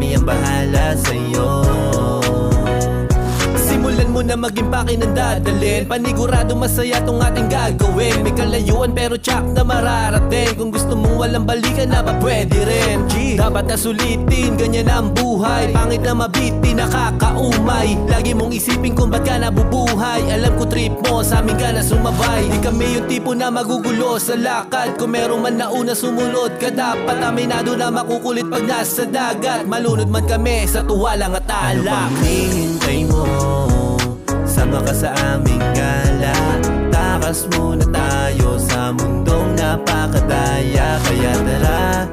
kami ang bahala sa'yo. Simulan mo na maging pakinandadalin, panigurado masaya tong ating gagawin. May kalayuan pero tsak na mararating. Kung gusto mong walang balikan na pa pwede rin. Dapat na sulitin, ganyan ang buhay. Pangit na mabiti, nakakaumay. Lagi mong isipin kung ba't ka nabubuhay. Alam ko trip mo, sa amin ka na sumabay. Di kami yung tipo na magugulo sa lakad. Kung merong man nauna sumunod ka, dapat aminado na makukulit pag nasa dagat. Malunod man kami sa tuwa lang at alak. Ano bang hihintay mo? Sama ka sa aming gala. Takas muna tayo sa mundong napakadaya. Kaya tara,